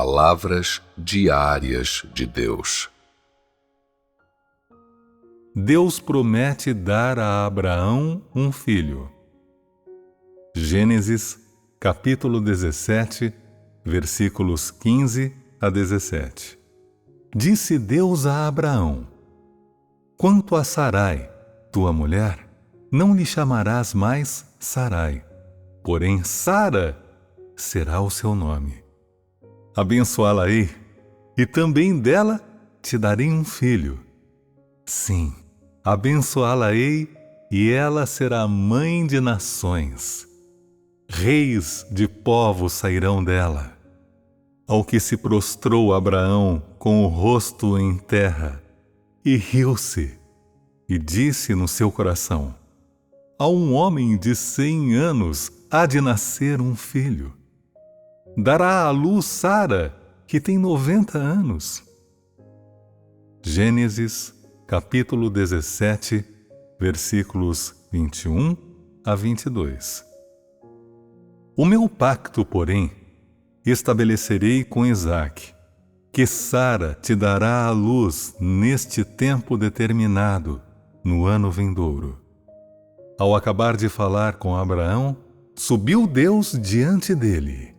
Palavras diárias de Deus. Deus promete dar a Abraão um filho. Gênesis, capítulo 17, versículos 15 a 17. Disse Deus a Abraão: Quanto a Sarai, tua mulher, não lhe chamarás mais Sarai, porém Sara será o seu nome. Abençoá-la-ei, e também dela te darei um filho. Sim, abençoá-la-ei, e ela será mãe de nações. Reis de povos sairão dela. Ao que se prostrou Abraão com o rosto em terra, e riu-se, e disse no seu coração: A um homem de 100 anos há de nascer um filho. Dará à luz Sara, que tem 90 anos. Gênesis, capítulo 17, versículos 21 a 22. O meu pacto, porém, estabelecerei com Isaque, que Sara te dará à luz neste tempo determinado, no ano vindouro. Ao acabar de falar com Abraão, subiu Deus diante dele.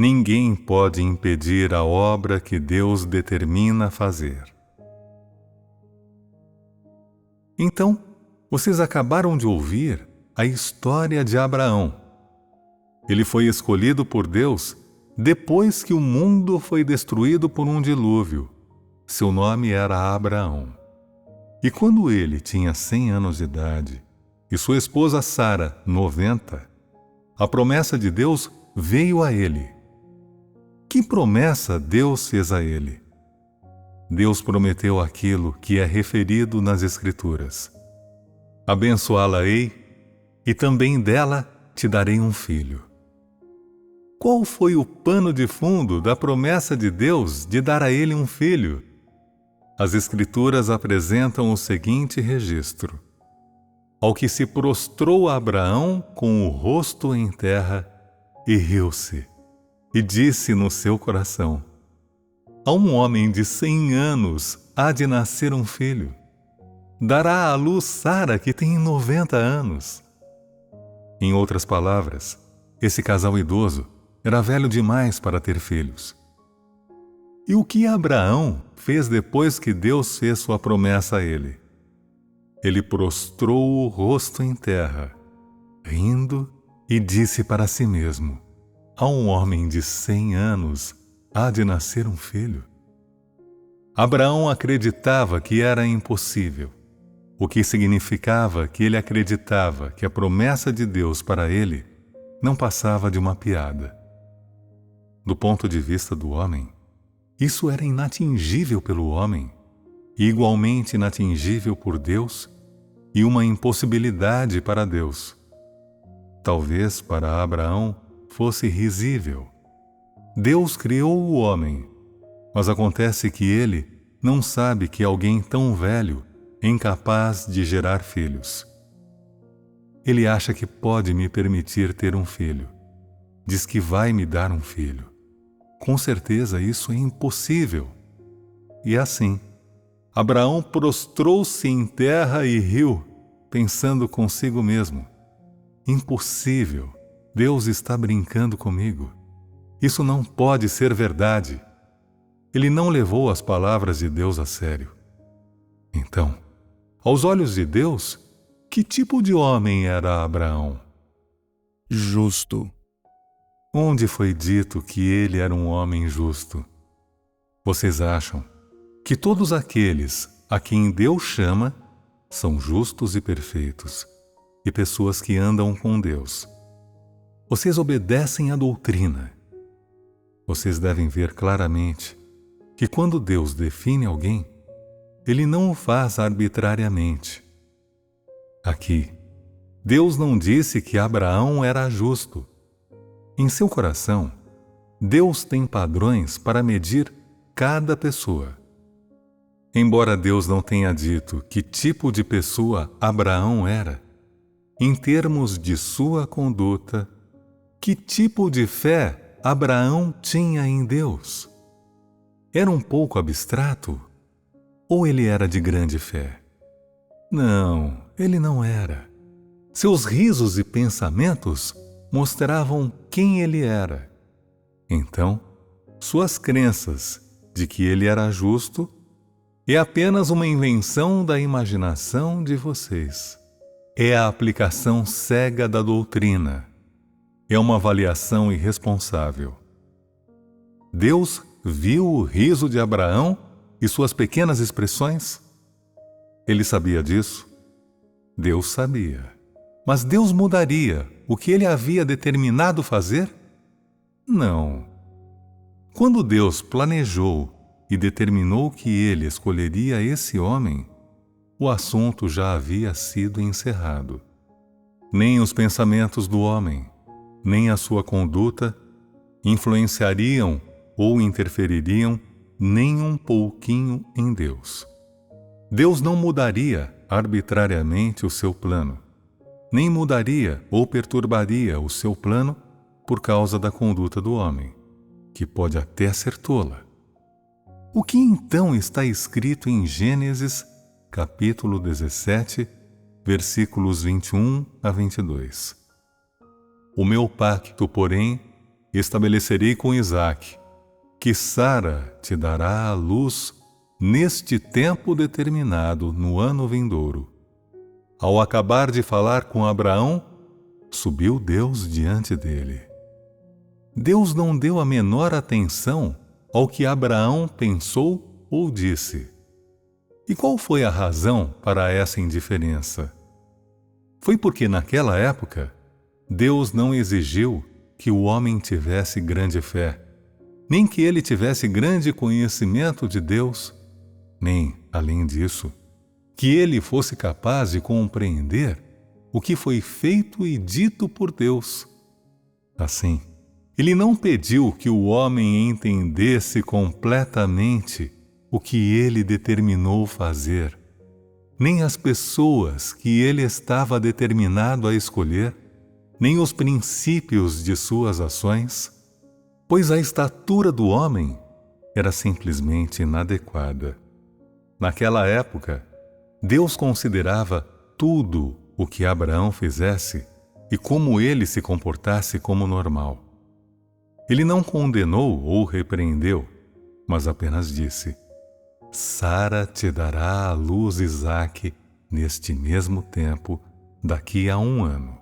Ninguém pode impedir a obra que Deus determina fazer. Então, vocês acabaram de ouvir a história de Abraão. Ele foi escolhido por Deus depois que o mundo foi destruído por um dilúvio. Seu nome era Abraão. E quando ele tinha 100 anos de idade e sua esposa Sara 90, a promessa de Deus veio a ele. Que promessa Deus fez a ele? Deus prometeu aquilo que é referido nas Escrituras: Abençoá-la-ei, e também dela te darei um filho. Qual foi o pano de fundo da promessa de Deus de dar a ele um filho? As Escrituras apresentam o seguinte registro: Ao que se prostrou Abraão com o rosto em terra e riu-se, e disse no seu coração: A um homem de 100 anos há de nascer um filho. Dará à luz Sara, que tem 90 anos. Em outras palavras, esse casal idoso era velho demais para ter filhos. E o que Abraão fez depois que Deus fez sua promessa a ele? Ele prostrou o rosto em terra, rindo, e disse para si mesmo: A um homem de 100 anos há de nascer um filho. Abraão acreditava que era impossível, o que significava que ele acreditava que a promessa de Deus para ele não passava de uma piada. Do ponto de vista do homem, isso era inatingível pelo homem, e igualmente inatingível por Deus, e uma impossibilidade para Deus. Talvez para Abraão fosse risível. Deus criou o homem, mas acontece que ele não sabe que alguém tão velho é incapaz de gerar filhos. Ele acha que pode me permitir ter um filho. Diz que vai me dar um filho. Com certeza isso é impossível. E assim, Abraão prostrou-se em terra e riu, pensando consigo mesmo: Impossível, Deus está brincando comigo. Isso não pode ser verdade. Ele não levou as palavras de Deus a sério. Então, aos olhos de Deus, que tipo de homem era Abraão? Justo. Onde foi dito que ele era um homem justo? Vocês acham que todos aqueles a quem Deus chama são justos e perfeitos, e pessoas que andam com Deus? Vocês obedecem à doutrina. Vocês devem ver claramente que quando Deus define alguém, Ele não o faz arbitrariamente. Aqui, Deus não disse que Abraão era justo. Em seu coração, Deus tem padrões para medir cada pessoa. Embora Deus não tenha dito que tipo de pessoa Abraão era, em termos de sua conduta, que tipo de fé Abraão tinha em Deus? Era um pouco abstrato? Ou ele era de grande fé? Não, ele não era. Seus risos e pensamentos mostravam quem ele era. Então, suas crenças de que ele era justo é apenas uma invenção da imaginação de vocês. É a aplicação cega da doutrina. É uma avaliação irresponsável. Deus viu o riso de Abraão e suas pequenas expressões? Ele sabia disso? Deus sabia. Mas Deus mudaria o que ele havia determinado fazer? Não. Quando Deus planejou e determinou que ele escolheria esse homem, o assunto já havia sido encerrado. Nem os pensamentos do homem, nem a sua conduta influenciariam ou interfeririam nem um pouquinho em Deus. Deus não mudaria arbitrariamente o seu plano, nem mudaria ou perturbaria o seu plano por causa da conduta do homem, que pode até ser tola. O que então está escrito em Gênesis, capítulo 17, versículos 21 a 22? O meu pacto, porém, estabelecerei com Isaque, que Sara te dará à luz neste tempo determinado no ano vindouro. Ao acabar de falar com Abraão, subiu Deus diante dele. Deus não deu a menor atenção ao que Abraão pensou ou disse. E qual foi a razão para essa indiferença? Foi porque naquela época, Deus não exigiu que o homem tivesse grande fé, nem que ele tivesse grande conhecimento de Deus, nem, além disso, que ele fosse capaz de compreender o que foi feito e dito por Deus. Assim, ele não pediu que o homem entendesse completamente o que ele determinou fazer, nem as pessoas que ele estava determinado a escolher, nem os princípios de suas ações, pois a estatura do homem era simplesmente inadequada. Naquela época, Deus considerava tudo o que Abraão fizesse e como ele se comportasse como normal. Ele não condenou ou repreendeu, mas apenas disse: Sara te dará à luz Isaque neste mesmo tempo, daqui a 1 ano.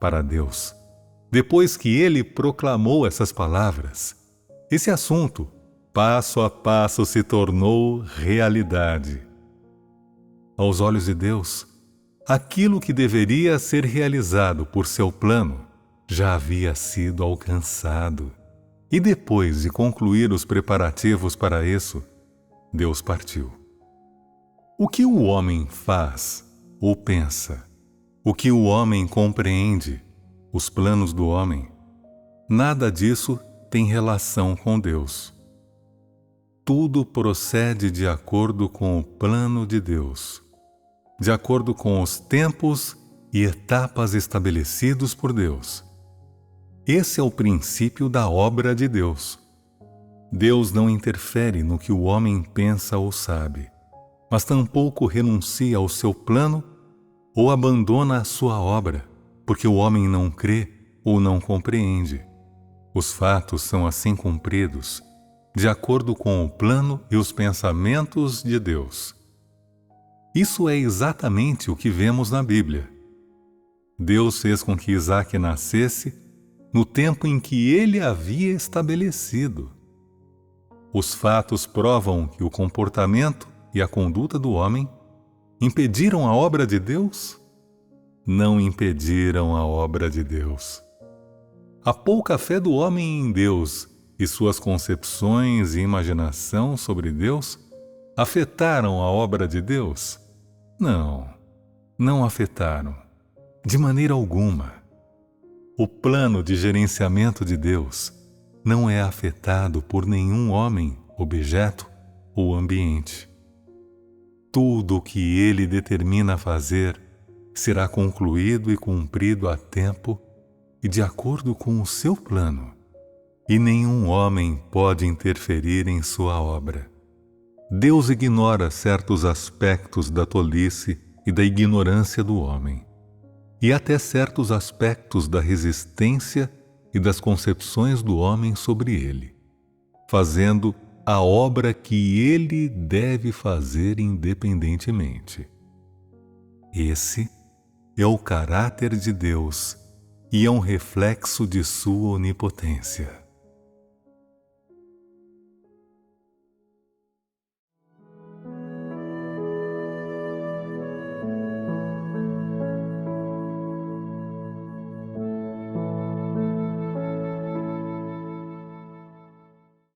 Para Deus, depois que ele proclamou essas palavras, esse assunto, passo a passo, se tornou realidade. Aos olhos de Deus, aquilo que deveria ser realizado por seu plano já havia sido alcançado. E depois de concluir os preparativos para isso, Deus partiu. O que o homem faz ou pensa, o que o homem compreende, os planos do homem, nada disso tem relação com Deus. Tudo procede de acordo com o plano de Deus, de acordo com os tempos e etapas estabelecidos por Deus. Esse é o princípio da obra de Deus. Deus não interfere no que o homem pensa ou sabe, mas tampouco renuncia ao seu plano ou abandona a sua obra, porque o homem não crê ou não compreende. Os fatos são assim cumpridos, de acordo com o plano e os pensamentos de Deus. Isso é exatamente o que vemos na Bíblia. Deus fez com que Isaque nascesse no tempo em que ele havia estabelecido. Os fatos provam que o comportamento e a conduta do homem impediram a obra de Deus? Não impediram a obra de Deus. A pouca fé do homem em Deus e suas concepções e imaginação sobre Deus afetaram a obra de Deus? Não, não afetaram, de maneira alguma. O plano de gerenciamento de Deus não é afetado por nenhum homem, objeto ou ambiente. Tudo o que ele determina fazer será concluído e cumprido a tempo e de acordo com o seu plano, e nenhum homem pode interferir em sua obra. Deus ignora certos aspectos da tolice e da ignorância do homem, e até certos aspectos da resistência e das concepções do homem sobre ele, fazendo a obra que ele deve fazer independentemente. Esse é o caráter de Deus e é um reflexo de sua onipotência.